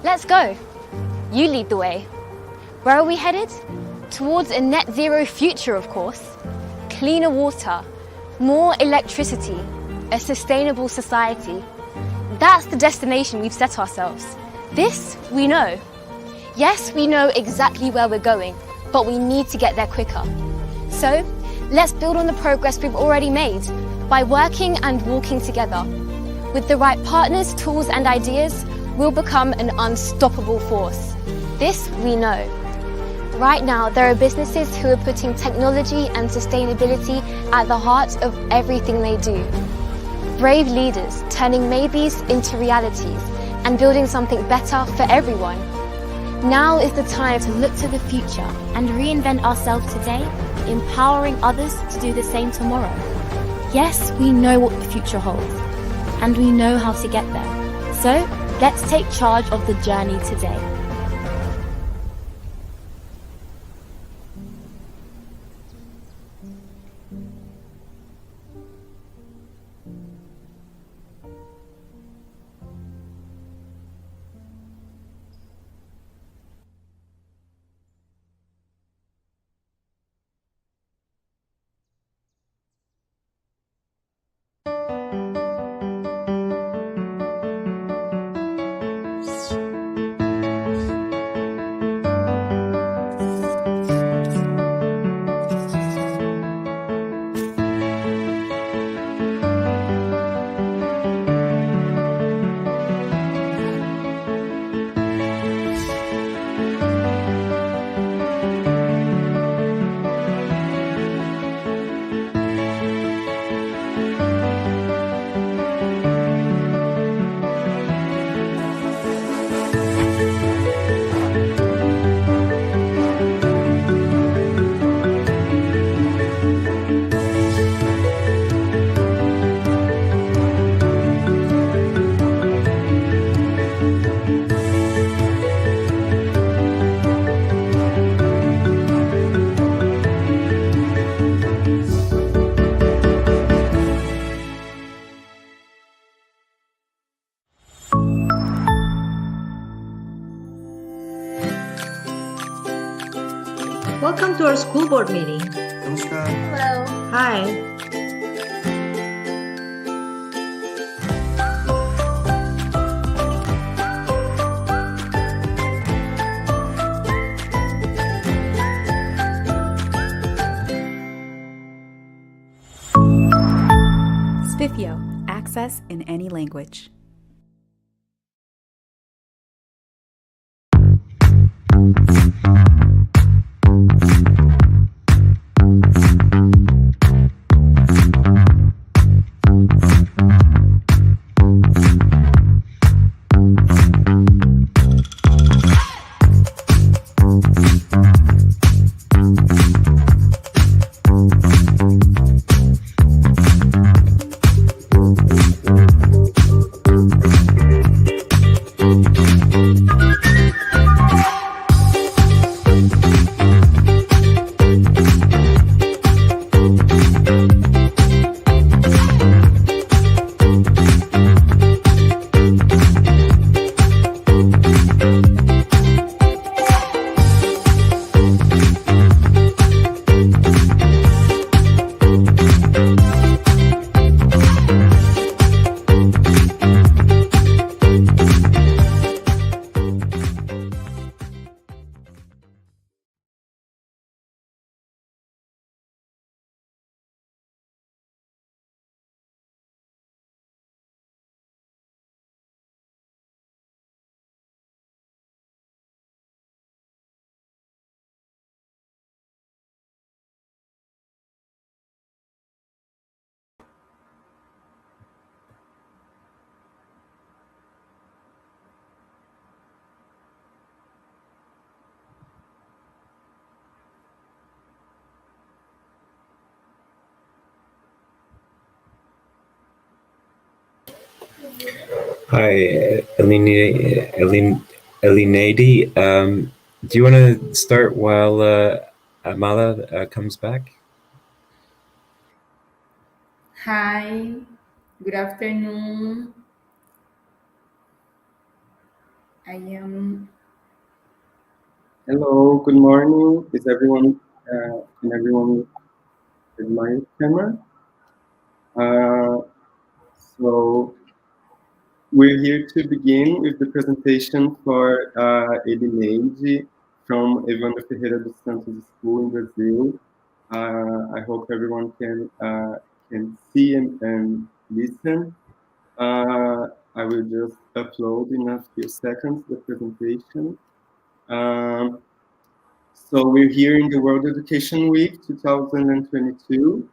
Let's go. You lead the way. Where are we headed? Towards a net zero future, of course. Cleaner water, more electricity, a sustainable society. That's the destination we've set ourselves. This we know. Yes, we know exactly where we're going, but we need to get there quicker. So, let's build on the progress we've already made by working and walking together. With the right partners, tools and ideas, we'll become an unstoppable force. This we know. Right now, there are businesses who are putting technology and sustainability at the heart of everything they do. Brave leaders turning maybes into realities and building something better for everyone. Now is the time to look to the future and reinvent ourselves today, empowering others to do the same tomorrow. Yes, we know what the future holds, and we know how to get there. So, let's take charge of the journey today. Welcome to our school board meeting. Namaskar. Hello. Hi. Spiffio, access in any language. Hi, Elinady. Do you want to start while Amala comes back? Hi, good afternoon. I am. Hello, good morning. Is everyone, can everyone see my camera? Uh, so we're here to begin with the presentation for Elineide from Evandro Ferreira dos Santos School in Brazil. I hope everyone can see and listen. I will just upload in a few seconds the presentation. So we're here in the World Education Week 2022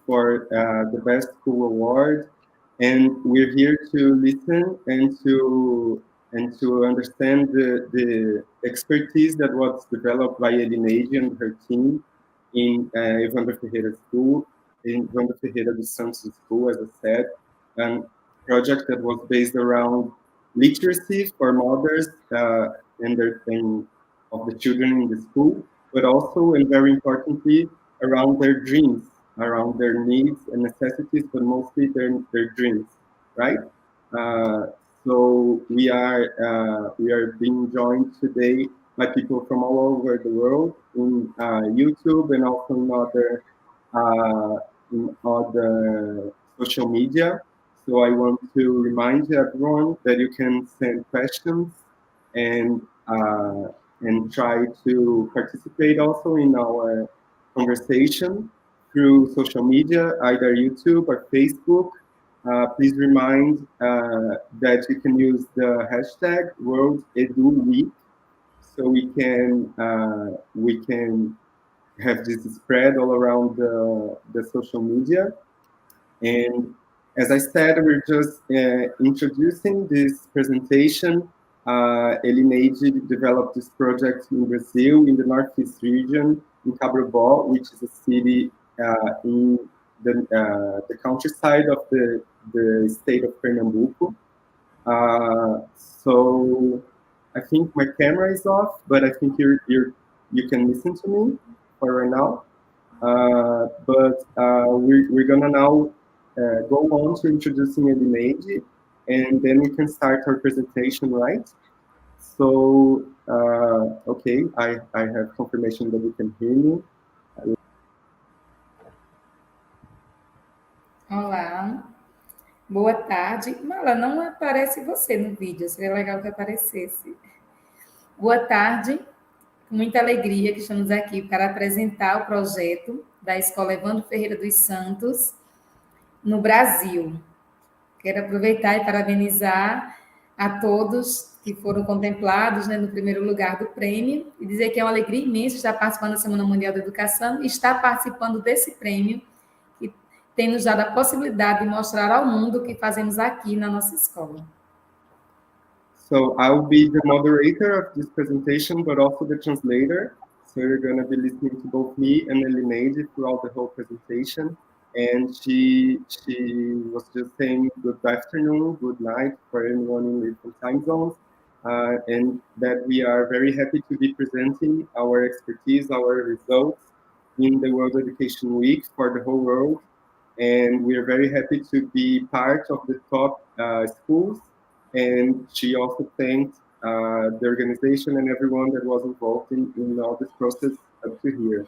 for the Best School Award, and we're here to listen and to understand the expertise that was developed by Elineide and her team in Evandro Ferreira School, in Evandro Ferreira dos Santos School, as I said, and project that was based around literacy for mothers and of the children in the school, but also and very importantly around their dreams, around their needs and necessities, but mostly their dreams, right? Uh, so we are being joined today by people from all over the world in YouTube and also in other social media. So I want to remind everyone that you can send questions and uh, and try to participate also in our conversation through social media, either YouTube or Facebook. Please remind that you can use the hashtag World Edu Week, so we can have this spread all around the social media. And as I said, we're just introducing this presentation. Elineide developed this project in Brazil, in the Northeast region, in Cabrobó, which is a city in the countryside of the state of Pernambuco. So I think my camera is off, but I think you can listen to me for right now. But we're gonna now go on to introducing Elineide, and then we can start our presentation, right? So, okay, I have confirmation that you can hear me. Olá, boa tarde. Mala, não aparece você no vídeo, seria legal que aparecesse. Boa tarde, com muita alegria que estamos aqui para apresentar o projeto da Escola Evandro Ferreira dos Santos no Brasil. Quero aproveitar e parabenizar a todos que foram contemplados, né, no primeiro lugar do prêmio e dizer que é uma alegria imensa estar participando da Semana Mundial da Educação e estar participando desse prêmio que tem nos dado a possibilidade de mostrar ao mundo o que fazemos aqui na nossa escola. So I'll be the moderator of this presentation, but also the translator. So you're going to be listening to both me and Elineide throughout the whole presentation. And she was just saying good afternoon, good night for anyone in different time zones, and that we are very happy to be presenting our expertise, our results in the World Education Week for the whole world. And we are very happy to be part of the top schools. And she also thanked the organization and everyone that was involved in all this process up to here.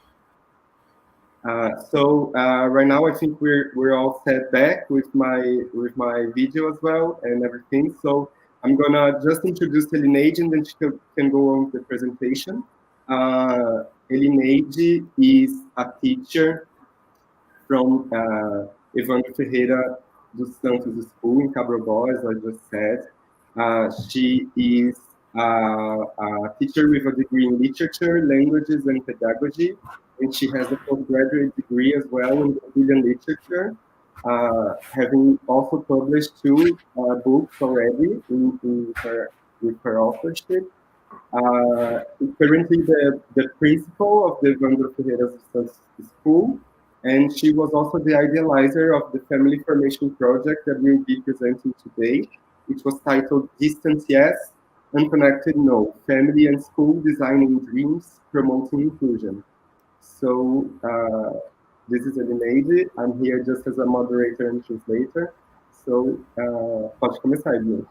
So right now I think we're all set back with my video as well and everything. So I'm gonna just introduce Elineide and then she can go on with the presentation. Elineide is a teacher from Evandro Ferreira dos Santos School in Cabrobó, as I just said. She is a teacher with a degree in literature, languages, and pedagogy, and she has a postgraduate degree as well in Brazilian literature, having also published two books already with her authorship. Currently the principal of the Evandro Ferreira dos Santos School, and she was also the idealizer of the family formation project that we'll be presenting today, which was titled Distance Yes, Unconnected No, Family and School Designing Dreams, Promoting Inclusion. So this is Elineide. I'm here just as a moderator and translator. So pode começar, Edmund.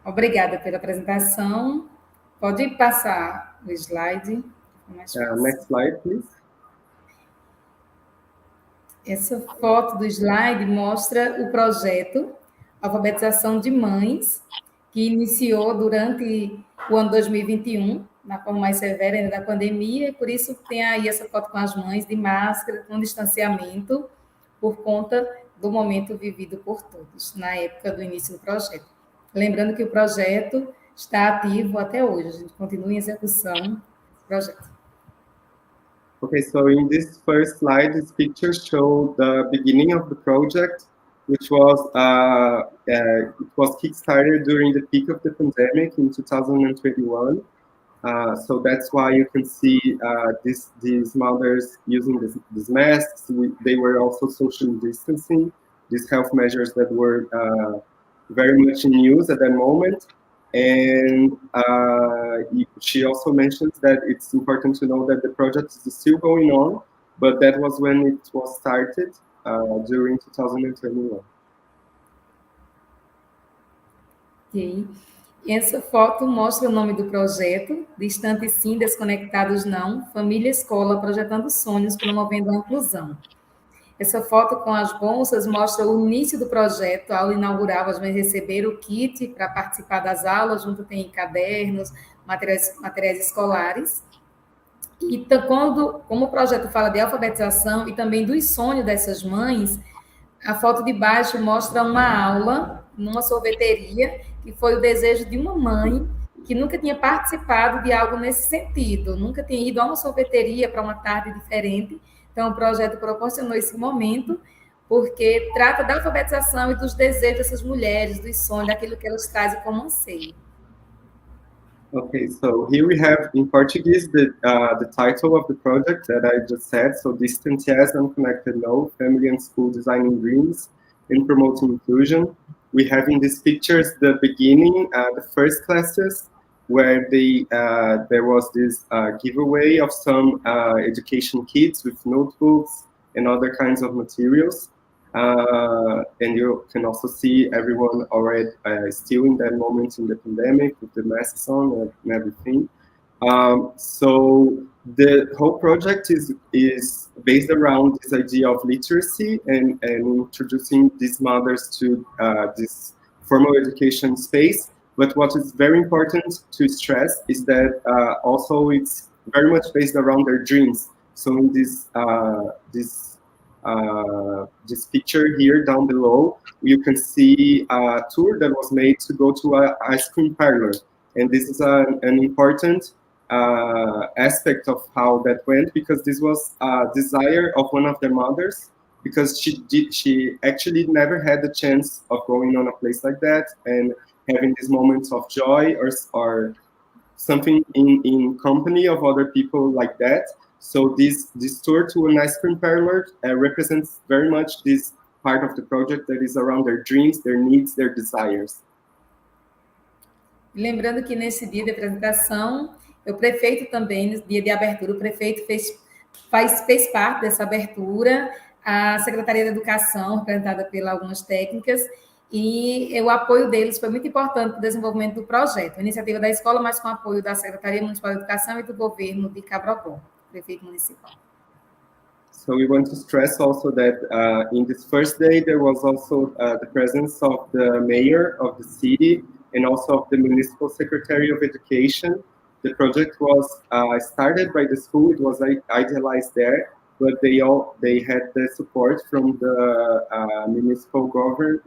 Obrigada pela apresentação. Pode passar o slide. Mais fácil. Next slide, please. Essa foto do slide mostra o projeto Alfabetização de Mães, que iniciou durante o ano 2021, na forma mais severa ainda da pandemia, e por isso tem aí essa foto com as mães de máscara, com distanciamento, por conta do momento vivido por todos, na época do início do projeto. Lembrando que o projeto está ativo até hoje, a gente continua em execução do projeto. Okay, so in this first slide, these pictures show the beginning of the project, which was it was kickstarted during the peak of the pandemic in 2021. So that's why you can see these mothers using these masks. They were also socially distancing, these health measures that were very much in use at that moment. And she also mentions that it's important to know that the project is still going on, but that was when it was started during 2021. Ok. Essa foto mostra o nome do projeto, Distante Sim, Desconectados Não, Família Escola, Projetando Sonhos, Promovendo a Inclusão. Essa foto com as bolsas mostra o início do projeto. A aula inaugural, as mães receberam o kit para participar das aulas, junto tem cadernos, materiais escolares. E como o projeto fala de alfabetização e também dos sonhos dessas mães, a foto de baixo mostra uma aula numa sorveteria, que foi o desejo de uma mãe que nunca tinha participado de algo nesse sentido, nunca tinha ido a uma sorveteria para uma tarde diferente. Então, o projeto proporcionou esse momento, porque trata da alfabetização e dos desejos dessas mulheres, dos sonhos, daquilo que elas trazem como anseio. Okay, so here we have in Portuguese the title of the project that I just said. So, Distant Yes, Unconnected No, Family and School Designing Dreams and Promoting Inclusion. We have in these pictures the beginning, the first classes, where there was this giveaway of some education kits with notebooks and other kinds of materials. And you can also see everyone already still in that moment in the pandemic with the masks on and everything. So the whole project is based around this idea of literacy and introducing these mothers to this formal education space. But what is very important to stress is that also it's very much based around their dreams. So in this picture here down below, you can see a tour that was made to go to an ice cream parlor. And this is an important aspect of how that went, because this was a desire of one of their mothers, because she actually never had the chance of going on a place like that and having these moments of joy or something in company of other people like that. So this tour to an ice cream parlor represents very much this part of the project that is around their dreams, their needs, their desires. Lembrando que nesse dia de apresentação, o prefeito também, no dia de abertura, o prefeito fez parte dessa abertura, a Secretaria da Educação, representada por algumas técnicas, e o apoio deles foi muito importante para o desenvolvimento do projeto. A iniciativa da escola, mas com o apoio da Secretaria Municipal de Educação e do governo de Cabrobó, prefeito municipal. So we want to stress also that in this first day, there was also the presence of the mayor of the city and also of the municipal secretary of education. The project was started by the school. It was idealized there, but they had the support from the municipal government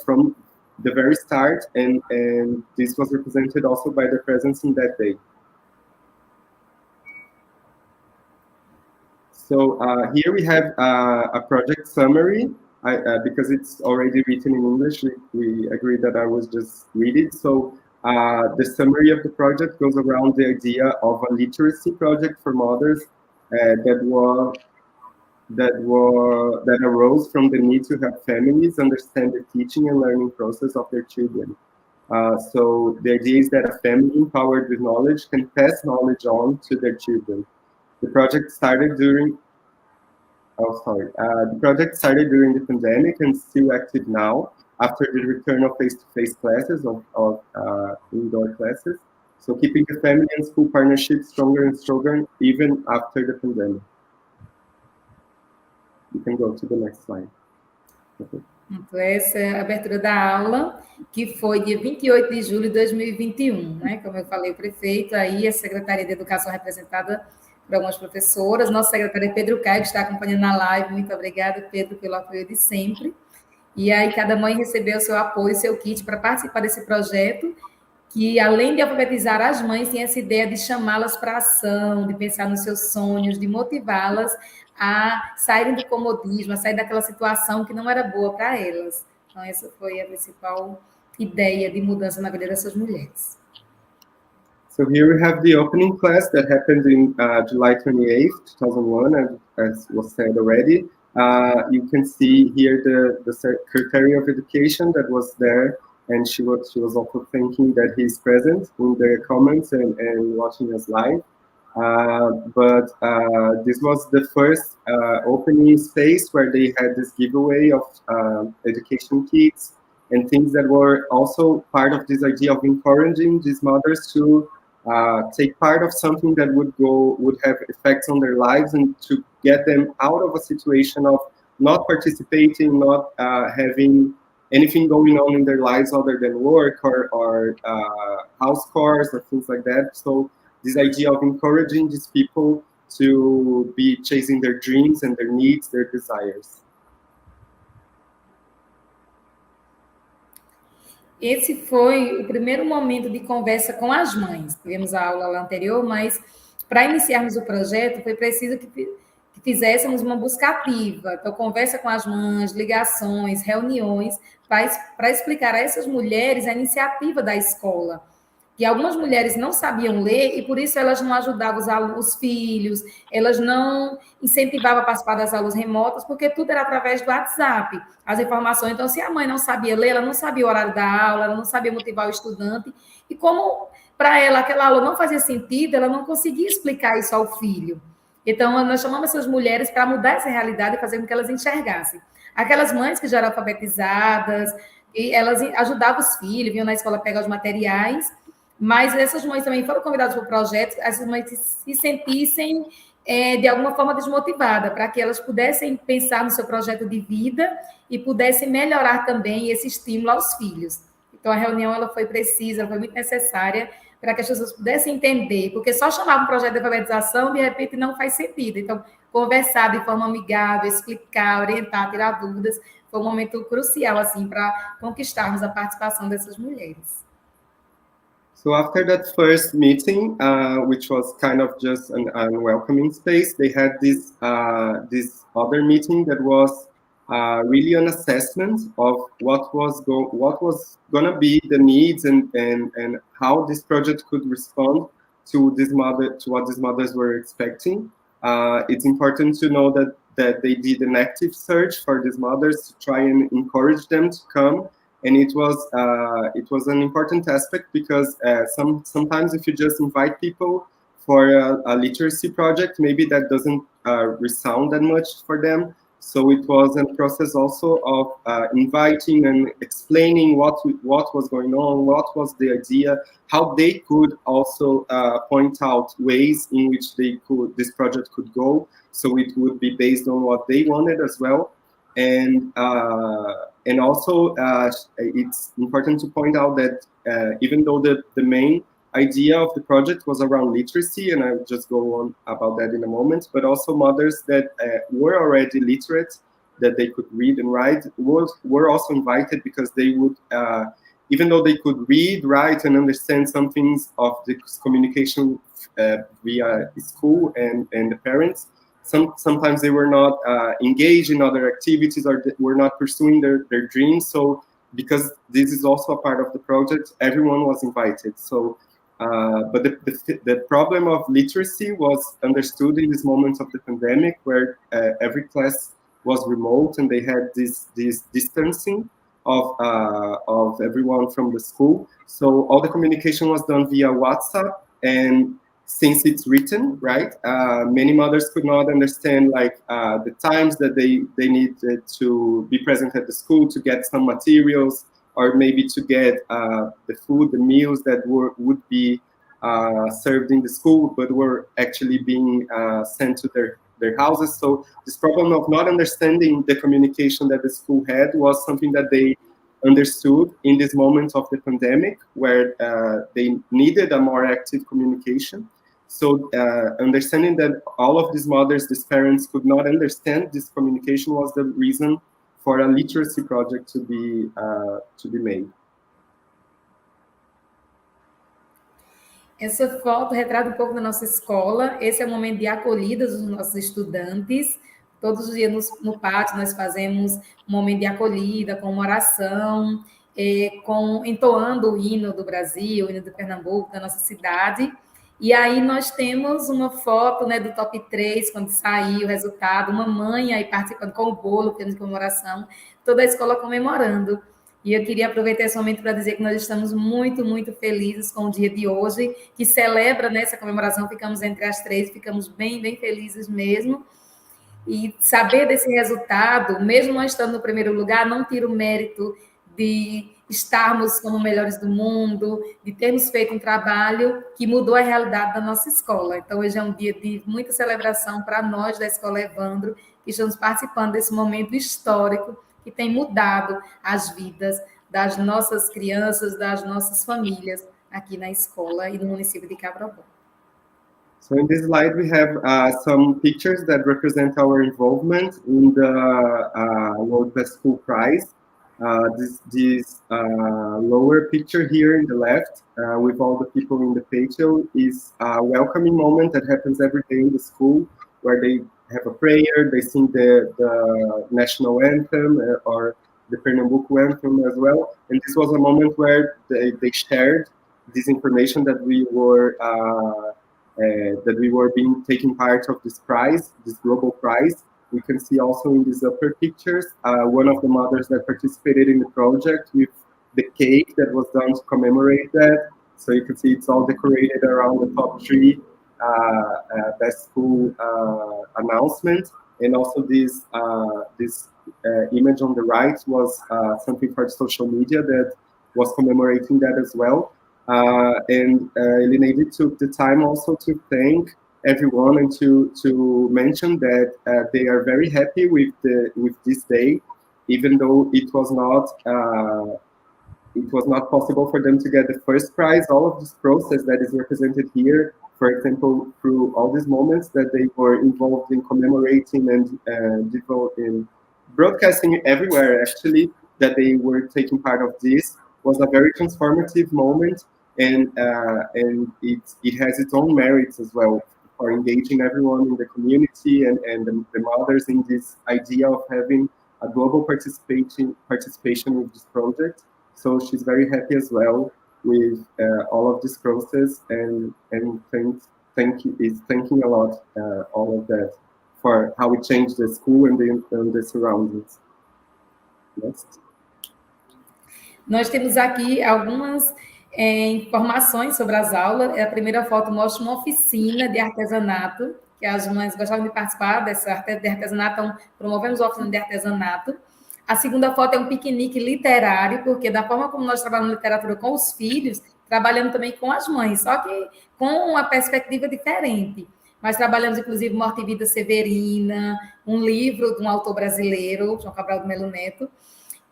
from the very start, and this was represented also by the presence in that day. So here we have a project summary. Because it's already written in English, we agreed that I was just read it. So the summary of the project goes around the idea of a literacy project for mothers that arose from the need to help families understand the teaching and learning process of their children. So the idea is that a family empowered with knowledge can pass knowledge on to their children. The project started during the project started during the pandemic and still active now. after the return of face-to-face classes, of indoor classes. So keeping the family and school partnership stronger and stronger even after the pandemic. You can go to the next slide. Okay. Então, essa é a abertura da aula, que foi dia 28 de julho de 2021, né? Como eu falei, o prefeito, aí a Secretaria de Educação representada por algumas professoras, nosso secretário Pedro Caio, que está acompanhando na live, muito obrigada, Pedro, pelo apoio de sempre. E aí cada mãe recebeu o seu apoio, seu kit para participar desse projeto, que além de alfabetizar as mães, tinha essa ideia de chamá-las para ação, de pensar nos seus sonhos, de motivá-las a saírem do comodismo, a sair daquela situação que não era boa para elas. Então, essa foi a principal ideia de mudança na vida dessas mulheres. So here we have the opening class that happened in July 28th, 2001, and as was said already. You can see here the Secretary of Education that was there, and she was also thanking that he's present in the comments and watching us live. But this was the first opening space where they had this giveaway of education kits and things that were also part of this idea of encouraging these mothers to take part of something that would have effects on their lives, and to get them out of a situation of not participating, not having anything going on in their lives other than work or house chores or things like that. So this idea of encouraging these people to be chasing their dreams and their needs, their desires. Esse foi o primeiro momento de conversa com as mães. Tivemos a aula lá anterior, mas para iniciarmos o projeto foi preciso que fizéssemos uma busca ativa. Então, conversa com as mães, ligações, reuniões, para explicar a essas mulheres a iniciativa da escola. Que algumas mulheres não sabiam ler e, por isso, elas não ajudavam os filhos, elas não incentivavam a participar das aulas remotas, porque tudo era através do WhatsApp, as informações. Então, se a mãe não sabia ler, ela não sabia o horário da aula, ela não sabia motivar o estudante, e como para ela aquela aula não fazia sentido, ela não conseguia explicar isso ao filho. Então, nós chamamos essas mulheres para mudar essa realidade e fazer com que elas enxergassem. Aquelas mães que já eram alfabetizadas, e elas ajudavam os filhos, vinham na escola pegar os materiais, mas essas mães também foram convidadas para o projeto, essas mães se sentissem, de alguma forma, desmotivadas, para que elas pudessem pensar no seu projeto de vida e pudessem melhorar também esse estímulo aos filhos. Então, a reunião ela foi precisa, foi muito necessária para que as pessoas pudessem entender, porque só chamar um projeto de alfabetização, de repente, não faz sentido. Então, conversar de forma amigável, explicar, orientar, tirar dúvidas, foi um momento crucial, assim, para conquistarmos a participação dessas mulheres. So after that first meeting, which was kind of just an welcoming space, they had this other meeting that was really an assessment of what was going to be the needs and how this project could respond to what these mothers were expecting. It's important to know that they did an active search for these mothers to try and encourage them to come. And it was an important aspect because sometimes if you just invite people for a literacy project, maybe that doesn't resound that much for them. So it was a process also of inviting and explaining what was going on, what was the idea, how they could also point out ways in which this project could go. So it would be based on what they wanted as well. And also, it's important to point out that even though the main idea of the project was around literacy, and I'll just go on about that in a moment, but also mothers that were already literate, that they could read and write, were also invited because they would, even though they could read, write, and understand some things of the communication via school and the parents, sometimes they were not engaged in other activities or were not pursuing their dreams. So because this is also a part of the project, everyone was invited. So, but the problem of literacy was understood in these moments of the pandemic, where every class was remote and they had this distancing of everyone from the school. So all the communication was done via WhatsApp, and since it's written, right? Many mothers could not understand like the times that they needed to be present at the school to get some materials, or maybe to get the food, the meals that would be served in the school, but were actually being sent to their houses. So this problem of not understanding the communication that the school had was something that they understood in this moment of the pandemic, where they needed a more active communication. So understanding that all of these mothers, these parents could not understand this communication was the reason for a literacy project to be made. Essa foto retrata um pouco da nossa escola. Esse é o momento de acolhida dos nossos estudantes. Todos os dias no pátio nós fazemos um momento de acolhida, com uma oração, entoando o hino do Brasil, o hino de Pernambuco, da nossa cidade. E aí nós temos uma foto, né, do top 3, quando saiu o resultado, uma mãe aí participando com o bolo, temos comemoração, toda a escola comemorando. E eu queria aproveitar esse momento para dizer que nós estamos muito, muito felizes com o dia de hoje, que celebra nessa comemoração, ficamos entre as 3, ficamos bem, bem felizes mesmo. E saber desse resultado, mesmo nós estando no primeiro lugar, não tira o mérito de estarmos como melhores do mundo, de termos feito um trabalho que mudou a realidade da nossa escola. Então, hoje é um dia de muita celebração para nós da Escola Evandro, que estamos participando desse momento histórico que tem mudado as vidas das nossas crianças, das nossas famílias aqui na escola e no município de Cabrobó. So in this slide, we have some pictures that represent our involvement in the World Best School Prize. This lower picture here in the left, with all the people in the patio, is a welcoming moment that happens every day in the school, where they have a prayer, they sing the national anthem or the Pernambuco anthem as well. And this was a moment where they shared this information that we were taking part of this prize, this global prize. We can see also in these upper pictures, one of the mothers that participated in the project with the cake that was done to commemorate that. So you can see it's all decorated around the top 3 best school announcement. And also this image on the right was something for social media that was commemorating that as well. And Elineide took the time also to thank everyone and to mention that they are very happy with this day, even though it was not possible for them to get the first prize. All of this process that is represented here, for example, through all these moments that they were involved in commemorating and devoting, broadcasting everywhere actually, that they were taking part of this, was a very transformative moment, and it has its own merits as well for engaging everyone in the community and the mothers in this idea of having a global participation with this project. So she's very happy as well with all of this process, and is thanking a lot all of that for how it changed the school and the surroundings. Next. Nós temos aqui algumas informações sobre as aulas. A primeira foto mostra uma oficina de artesanato, que as mães gostavam de participar dessa de artesanato, então promovemos a oficina de artesanato. A segunda foto é um piquenique literário, porque da forma como nós trabalhamos literatura com os filhos, trabalhamos também com as mães, só que com uma perspectiva diferente. Mas trabalhamos, inclusive, Morte e Vida Severina, um livro de um autor brasileiro, João Cabral de Melo Neto.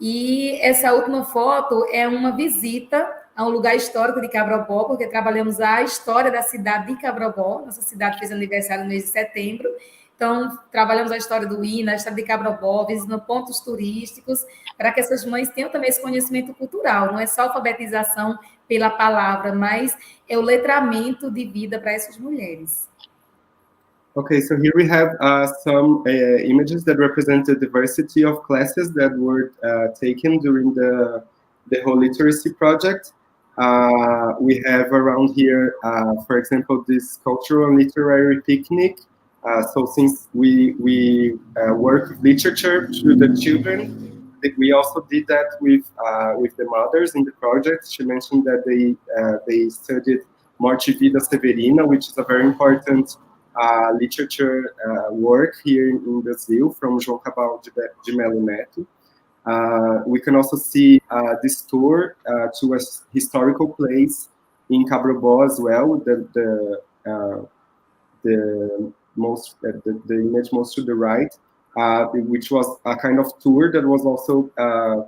E essa última foto é uma visita a um lugar histórico de Cabrobó, porque trabalhamos a história da cidade de Cabrobó. Nossa cidade fez aniversário no mês de setembro. Então, trabalhamos a história do hino, a história de Cabrobó, visitando pontos turísticos, para que essas mães tenham também esse conhecimento cultural. Não é só alfabetização pela palavra, mas é o letramento de vida para essas mulheres. Okay, so here we have some images that represent the diversity of classes that were taken during the whole literacy project. We have around here, for example, this cultural and literary picnic. So since we work with literature to the children, we also did that with the mothers in the project. She mentioned that they studied Morte e Vida Severina, which is a very important literature work here in Brazil from João Cabral de Melo Neto. We can also see this tour to a historical place in Cabrobó as well. The image most to the right, which was a kind of tour that was also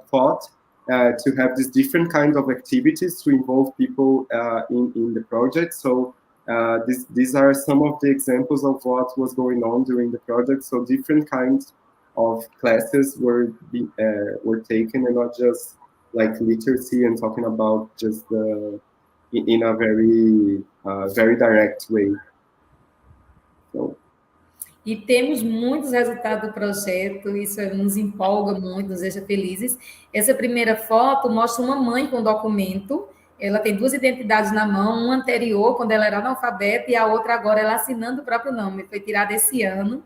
thought to have these different kinds of activities to involve people in the project. So these are some of the examples of what was going on during the project. So different kinds of classes were taken, and not just like literacy and talking about just in a very direct way. So. E temos muitos resultados do projeto, isso nos empolga muito, nos deixa felizes. Essa primeira foto mostra uma mãe com documento, ela tem duas identidades na mão, uma anterior, quando ela era analfabeta, e a outra agora, ela assinando o próprio nome, foi tirada esse ano.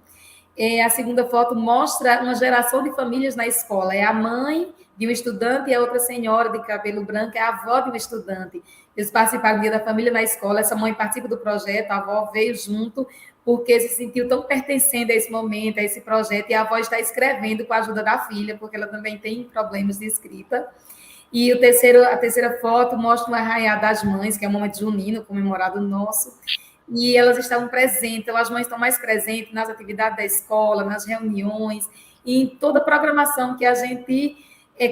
A segunda foto mostra uma geração de famílias na escola, é a mãe de um estudante e a outra senhora de cabelo branco é a avó de um estudante. Eles participaram do Dia da Família na escola, essa mãe participa do projeto, a avó veio junto, porque se sentiu tão pertencendo a esse momento, a esse projeto, e a avó está escrevendo com a ajuda da filha, porque ela também tem problemas de escrita. E a terceira foto mostra um arraiá das mães, que é um momento junino, comemorado nosso, e elas estavam presentes, então as mães estão mais presentes nas atividades da escola, nas reuniões, e em toda a programação que a gente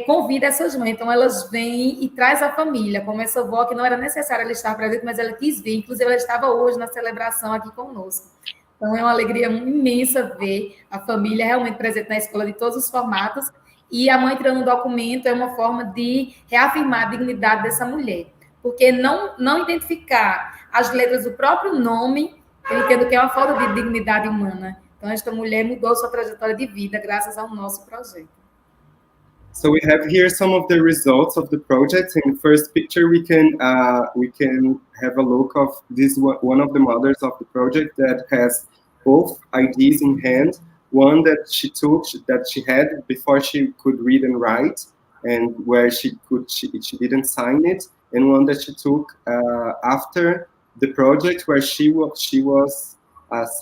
convida essas mães. Então, elas vêm e traz a família, como essa avó, que não era necessário ela estar presente, mas ela quis vir. Inclusive, ela estava hoje na celebração aqui conosco. Então, é uma alegria imensa ver a família realmente presente na escola de todos os formatos. E a mãe tirando um documento é uma forma de reafirmar a dignidade dessa mulher. Porque não identificar as letras do próprio nome, eu entendo que é uma falta de dignidade humana. Então, esta mulher mudou sua trajetória de vida graças ao nosso projeto. So we have here some of the results of the project. In the first picture, we can have a look of this one of the mothers of the project that has both IDs in hand. One that she had before she could read and write, and where she didn't sign it, and one that she took after the project, where she was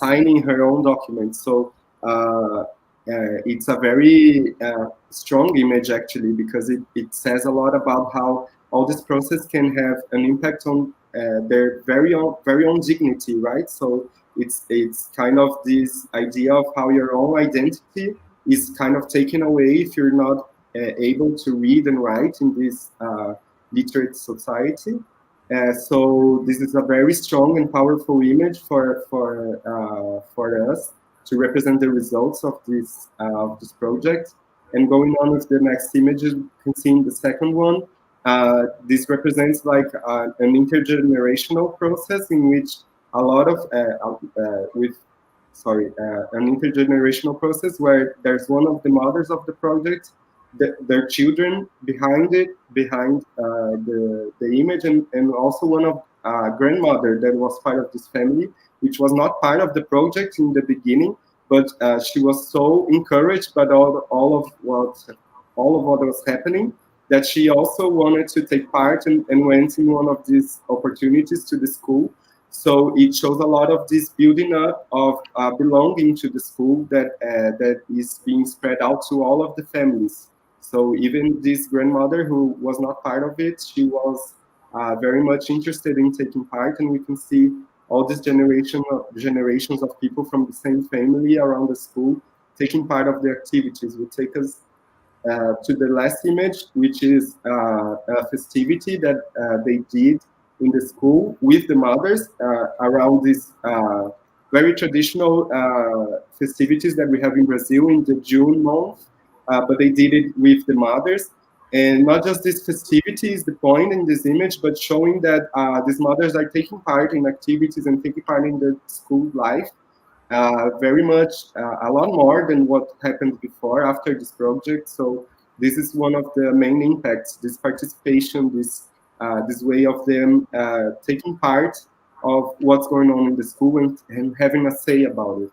signing her own documents. So. It's a very strong image, actually, because it says a lot about how all this process can have an impact on their very own dignity, right? So it's kind of this idea of how your own identity is kind of taken away if you're not able to read and write in this literate society. So this is a very strong and powerful image for us to represent the results of this project. And going on with the next images, you can see in the second one, this represents like an intergenerational process in which a lot of, an intergenerational process where there's one of the mothers of the project, their children behind the image, and also one of grandmother that was part of this family, which was not part of the project in the beginning, but she was so encouraged by all of what was happening that she also wanted to take part and went in one of these opportunities to the school. So it shows a lot of this building up of belonging to the school that is being spread out to all of the families. So even this grandmother who was not part of it, she was very much interested in taking part, and we can see all these generations of people from the same family around the school taking part of the activities. Will take us to the last image, which is a festivity that they did in the school with the mothers around these very traditional festivities that we have in Brazil in the June month, but they did it with the mothers. And not just this festivity is the point in this image, but showing that these mothers are taking part in activities and taking part in the school life very much, a lot more than what happened before after this project. So this is one of the main impacts, this participation, this way of them taking part of what's going on in the school and having a say about it.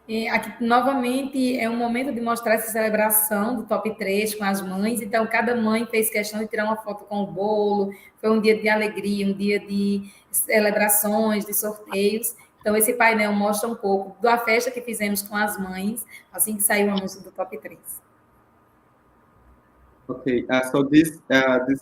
E aqui, novamente, é um momento de mostrar essa celebração do top 3 com as mães. Então, cada mãe fez questão de tirar uma foto com o bolo. Foi um dia de alegria, um dia de celebrações, de sorteios. Então, esse painel mostra um pouco da festa que fizemos com as mães, assim que saiu o anúncio do top 3. Okay, so this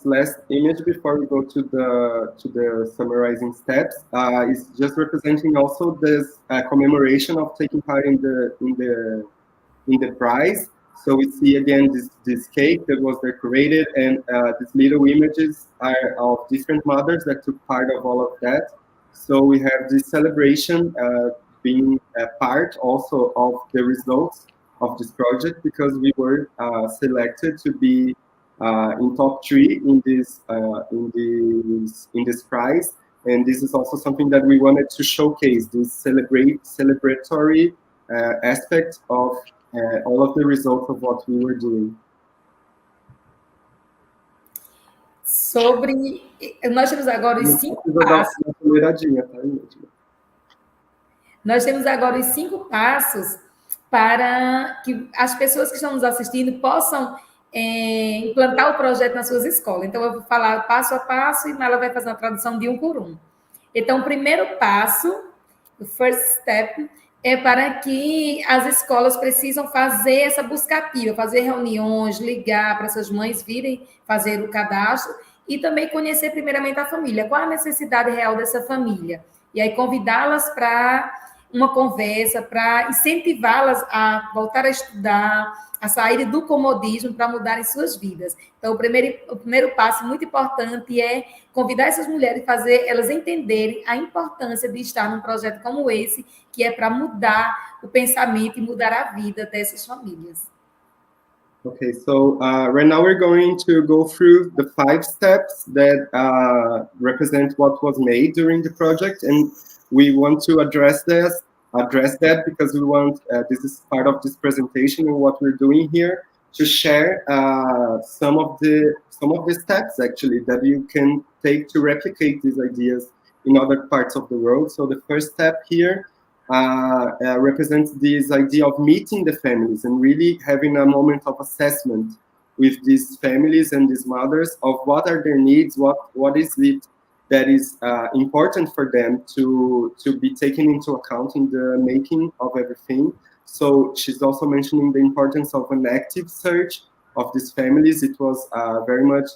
last image before we go to the summarizing steps is just representing also this commemoration of taking part in the prize. So we see again this cake that was decorated, and these little images are of different mothers that took part of all of that. So we have this celebration being a part also of the results of this project, because we were selected to be in top 3 in this prize, and this is also something that we wanted to showcase, this celebratory aspect of all of the results of what we were doing. Nós temos agora os 5 passos. Nós temos agora os 5 passos para que as pessoas que estão nos assistindo possam implantar o projeto nas suas escolas. Então, eu vou falar passo a passo e ela vai fazer uma tradução de um por um. Então, o primeiro passo, o first step, é para que as escolas precisam fazer essa busca ativa, fazer reuniões, ligar para essas mães virem fazer o cadastro e também conhecer primeiramente a família. Qual a necessidade real dessa família? E aí convidá-las para uma conversa, para incentivá-las a voltar a estudar, a sair do comodismo para mudarem suas vidas. Então, o primeiro passo muito importante é convidar essas mulheres, fazer elas entenderem a importância de estar num projeto como esse, que é para mudar o pensamento e mudar a vida dessas famílias. Okay, so right now we're going to go through the 5 steps that represent what was made during the project, and we want to address that because we want, this is part of this presentation and what we're doing here, to share some of the steps actually that you can take to replicate these ideas in other parts of the world. So the first step here represents this idea of meeting the families and really having a moment of assessment with these families and these mothers of what are their needs, what is it that is important for them to be taken into account in the making of everything. So she's also mentioning the importance of an active search of these families. It was very much,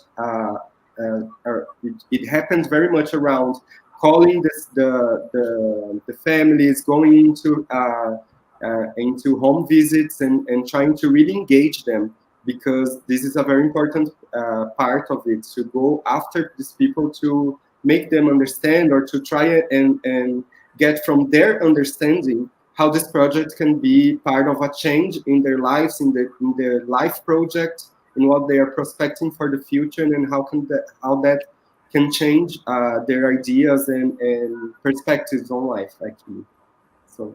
it happened very much around calling the families, going into home visits and trying to really engage them, because this is a very important part of it, to go after these people, to make them understand, or to try and get from their understanding how this project can be part of a change in their lives, in their life project, in what they are prospecting for the future, and how that can change their ideas and perspectives on life, actually. So.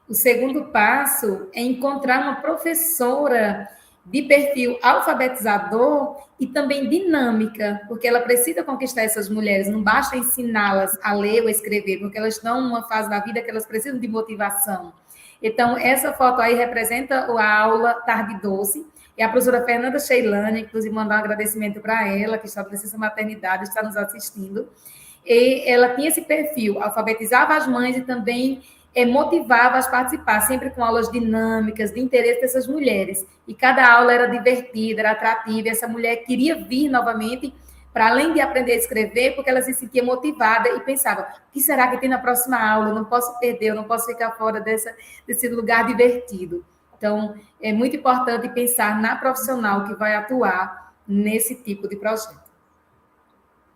O segundo passo é encontrar uma professora de perfil alfabetizador e também dinâmica, porque ela precisa conquistar essas mulheres, não basta ensiná-las a ler ou escrever, porque elas estão numa fase da vida que elas precisam de motivação. Então, essa foto aí representa a aula Tarde Doce, e a professora Fernanda Sheilane, inclusive mandar um agradecimento para ela, que está de licença maternidade, está nos assistindo, e ela tinha esse perfil, alfabetizava as mães e também motivava as participar, sempre com aulas dinâmicas, de interesse dessas mulheres. E cada aula era divertida, era atrativa, e essa mulher queria vir novamente, para além de aprender a escrever, porque ela se sentia motivada e pensava, o que será que tem na próxima aula? Eu não posso perder, eu não posso ficar fora desse lugar divertido. Então, é muito importante pensar na profissional que vai atuar nesse tipo de projeto.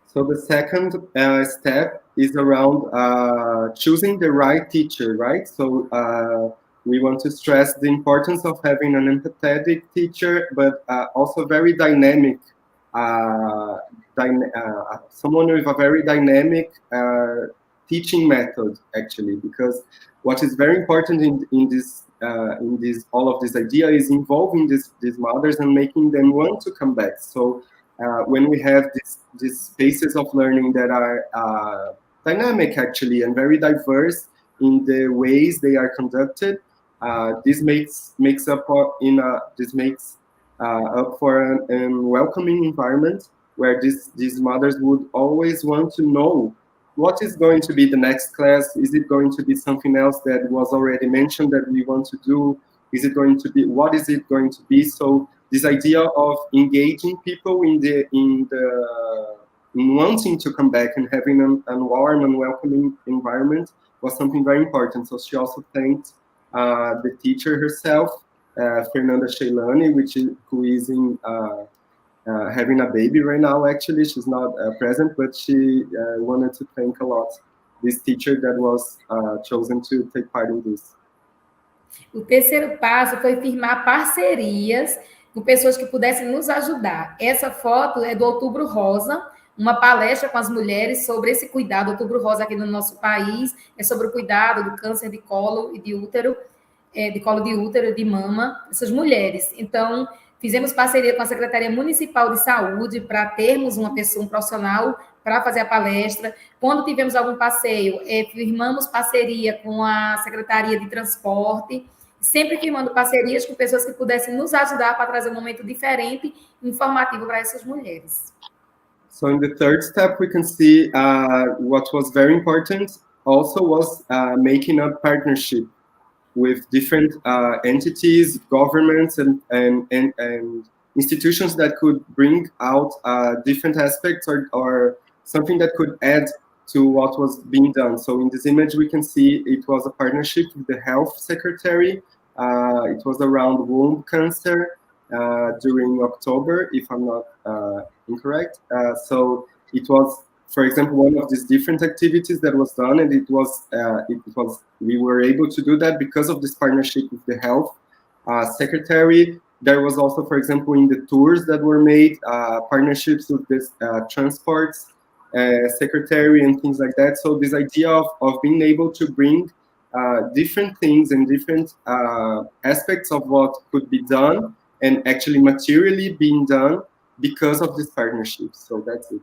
So the second step is around choosing the right teacher, right? So we want to stress the importance of having an empathetic teacher, but also very dynamic, someone with a very dynamic teaching method, actually, because what is very important in this all of this idea is involving these mothers and making them want to come back. So when we have these spaces of learning that are dynamic, actually, and very diverse in the ways they are conducted, This makes up for an welcoming environment where these mothers would always want to know what is going to be the next class. Is it going to be something else that was already mentioned that we want to do? Is it going to be, what is it going to be? So this idea of engaging people in wanting to come back and having a warm and welcoming environment was something very important. So she also thanked the teacher herself, Fernanda Sheilani, who is having a baby right now. Actually, she's not present, but she wanted to thank a lot this teacher that was chosen to take part in this. O terceiro passo foi firmar parcerias com pessoas que pudessem nos ajudar. Essa foto é do Outubro Rosa, uma palestra com as mulheres sobre esse cuidado. Outubro Rosa aqui no nosso país é sobre o cuidado do câncer de colo e de útero, de útero e de mama, essas mulheres. Então, fizemos parceria com a Secretaria Municipal de Saúde para termos um profissional para fazer a palestra. Quando tivemos algum passeio, firmamos parceria com a Secretaria de Transporte, sempre firmando parcerias com pessoas que pudessem nos ajudar para trazer um momento diferente e informativo para essas mulheres. So in the third step, we can see what was very important also was making a partnership with different entities, governments, and institutions that could bring out different aspects or something that could add to what was being done. So in this image, we can see it was a partnership with the health secretary. It was around womb cancer during October, if I'm not incorrect. So it was, for example, one of these different activities that was done, and we were able to do that because of this partnership with the health secretary. There was also, for example, in the tours that were made, partnerships with this transports secretary and things like that. So this idea of being able to bring different things and different aspects of what could be done and actually materially being done because of this partnership. So that's it.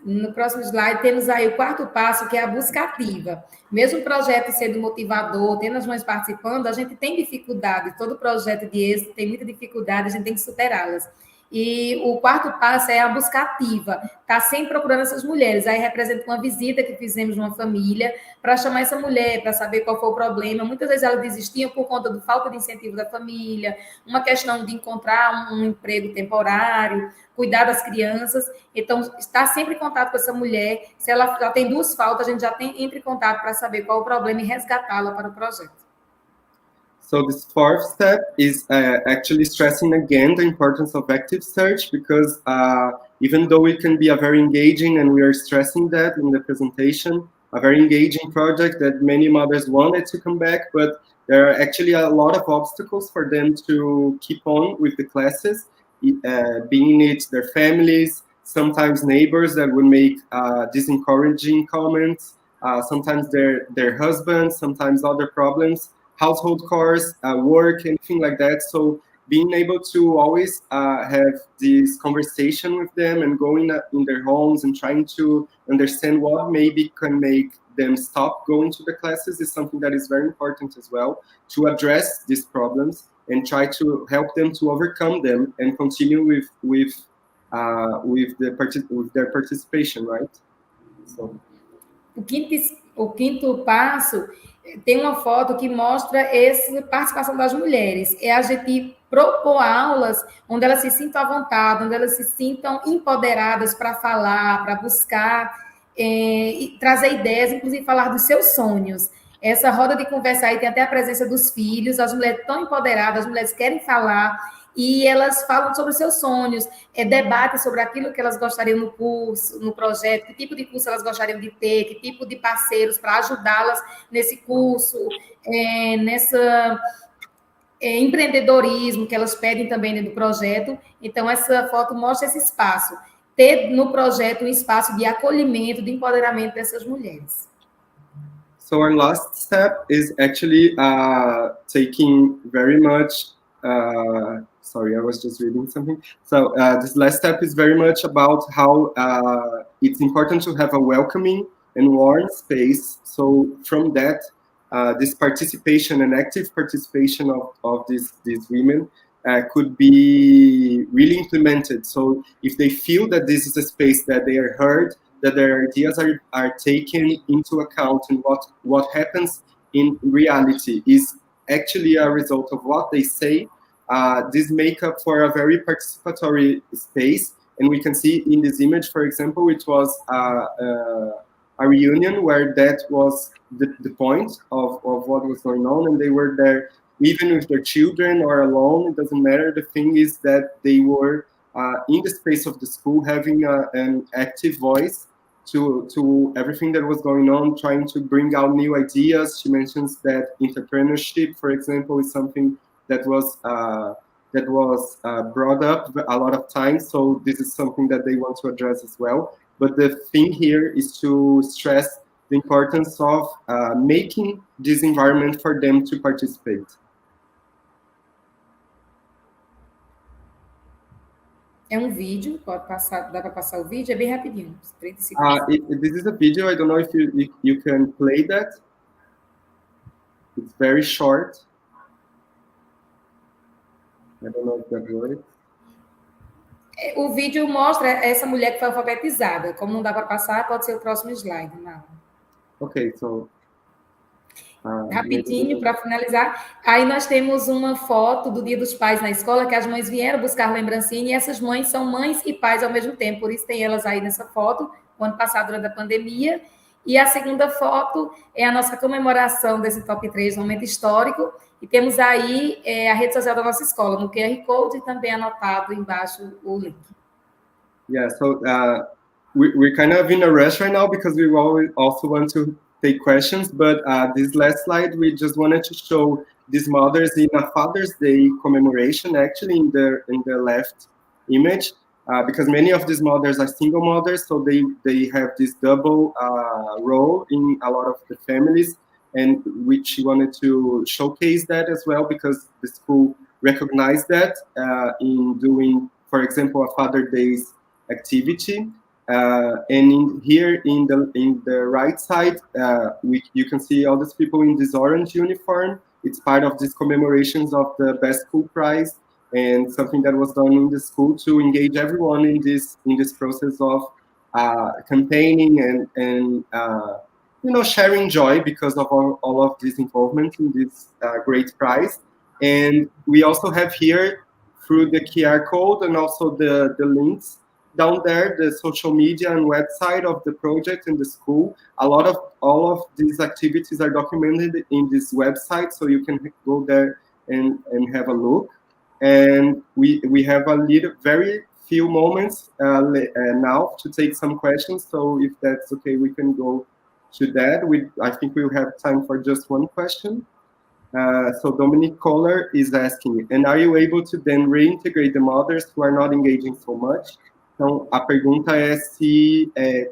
No próximo slide, temos aí o quarto passo, que é a busca ativa. Mesmo o projeto sendo motivador, tendo as mães participando, a gente tem dificuldade. Todo projeto de êxito tem muita dificuldade, a gente tem que superá-las. E o quarto passo é a busca ativa. Está sempre procurando essas mulheres. Aí representa uma visita que fizemos numa família para chamar essa mulher, para saber qual foi o problema. Muitas vezes elas desistiam por conta da falta de incentivo da família, uma questão de encontrar um emprego temporário, cuidar das crianças. Então, está sempre em contato com essa mulher. Se ela já tem duas faltas, a gente já entra em contato para saber qual o problema e resgatá-la para o projeto. So this fourth step is actually stressing again the importance of active search, because even though it can be a very engaging, and we are stressing that in the presentation, a very engaging project that many mothers wanted to come back, but there are actually a lot of obstacles for them to keep on with the classes, being it their families, sometimes neighbors that would make disencouraging comments, sometimes their husbands, sometimes other problems, household chores, work, anything like that. So being able to always have this conversation with them and going in their homes and trying to understand what maybe can make them stop going to the classes is something that is very important as well, to address these problems and try to help them to overcome them and continue with their participation, right? So. O quinto passo tem uma foto que mostra essa participação das mulheres. É a gente propor aulas onde elas se sintam à vontade, onde elas se sintam empoderadas para falar, para buscar, e trazer ideias, inclusive falar dos seus sonhos. Essa roda de conversa aí tem até a presença dos filhos, as mulheres estão empoderadas, as mulheres querem falar, e elas falam sobre os seus sonhos, debatem sobre aquilo que elas gostariam no curso, no projeto, que tipo de curso elas gostariam de ter, que tipo de parceiros para ajudá-las nesse curso, nessa empreendedorismo que elas pedem também dentro do projeto. Então, essa foto mostra esse espaço, ter no projeto um espaço de acolhimento, de empoderamento dessas mulheres. So our last step is actually taking very much sorry, I was just reading something. So this last step is very much about how it's important to have a welcoming and warm space. So from that, this participation and active participation of these women could be really implemented. So if they feel that this is a space that they are heard, that their ideas are taken into account, and what happens in reality is actually a result of what they say, this make up for a very participatory space. And we can see in this image, for example, it was a reunion where that was the point of what was going on, and they were there even with their children or alone, it doesn't matter. The thing is that they were in the space of the school, having an active voice to everything that was going on, trying to bring out new ideas. She mentions that entrepreneurship, for example, is something that was brought up a lot of times. So this is something that they want to address as well. But the thing here is to stress the importance of making this environment for them to participate. É um vídeo, pode passar, dá para passar o vídeo, é bem rapidinho, 30 segundos. This is a video. I don't know if you can play that. It's very short. I don't know if that works. O vídeo mostra essa mulher que foi alfabetizada. Como não dá para passar, pode ser o próximo slide. Não. Ok, so... Rapidinho, para finalizar. Aí nós temos uma foto do Dia dos Pais na escola, que as mães vieram buscar lembrancinha, e essas mães são mães e pais ao mesmo tempo, por isso tem elas aí nessa foto, o ano passado, durante a pandemia. E a segunda foto é a nossa comemoração desse top 3, momento histórico, e temos aí a rede social da nossa escola, no QR Code, e também anotado embaixo o link. Yeah, so we're kind of in a rush right now because we also want to take questions, but this last slide, we just wanted to show these mothers in a Father's Day commemoration, actually in the left image, because many of these mothers are single mothers, so they have this double role in a lot of the families, and which we wanted to showcase that as well, because the school recognized that in doing, for example, a Father's Day's activity. And here in the right side, you can see all these people in this orange uniform. It's part of these commemorations of the Best School Prize, and something that was done in the school to engage everyone in this process of campaigning and sharing joy because of all of this involvement in this great prize. And we also have here, through the QR code and also the links down there, the social media and website of the project in the school. All of these activities are documented in this website, so you can go there and have a look. And we have very few moments now to take some questions. So if that's okay, we can go to that. I think we'll have time for just one question. So Dominic Kohler is asking, and are you able to then reintegrate the mothers who are not engaging so much? Então, a pergunta é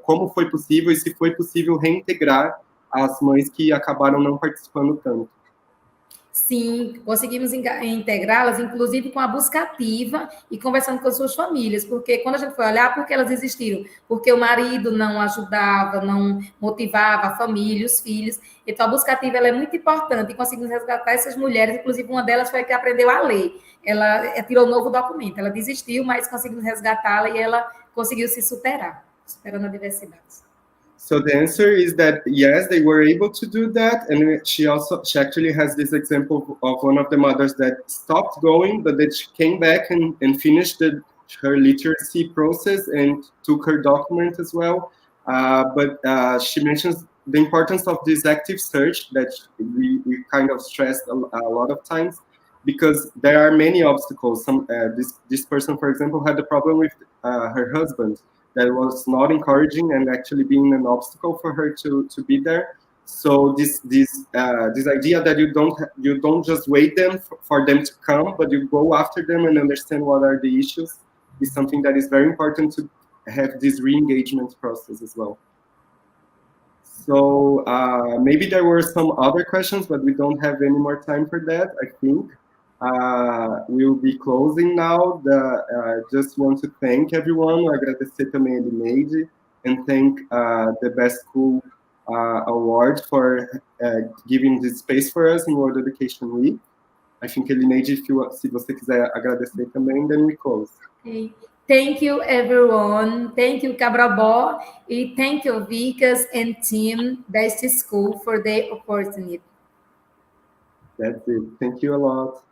como foi possível e se foi possível reintegrar as mães que acabaram não participando tanto. Sim, conseguimos integrá-las, inclusive com a busca ativa e conversando com as suas famílias, porque quando a gente foi olhar, por que elas existiram? Porque o marido não ajudava, não motivava a família, os filhos. Então, a busca ativa ela é muito importante e conseguimos resgatar essas mulheres, inclusive uma delas foi a que aprendeu a ler. Ela tirou um novo documento, ela desistiu, mas conseguimos resgatá-la e ela conseguiu se superar, superando a diversidade. So the answer is that yes, they were able to do that, and she actually has this example of one of the mothers that stopped going, but that she came back and finished her literacy process and took her document as well. But she mentions the importance of this active search that we kind of stressed a lot of times, because there are many obstacles. This person, for example, had a problem with her husband that was not encouraging and actually being an obstacle for her to be there. So this idea that you don't just wait for them to come, but you go after them and understand what are the issues is something that is very important to have this re-engagement process as well. So maybe there were some other questions, but we don't have any more time for that, I think. We'll be closing now. Just want to thank everyone, agradecer também a Elineide, and thank the Best School award for giving this space for us in World Education Week. I think, Elineide, se você quiser agradecer também, then we close. Okay. Thank you, everyone. Thank you, Cabrabó. And thank you, Vicas and team deste school for the opportunity. That's it. Thank you a lot.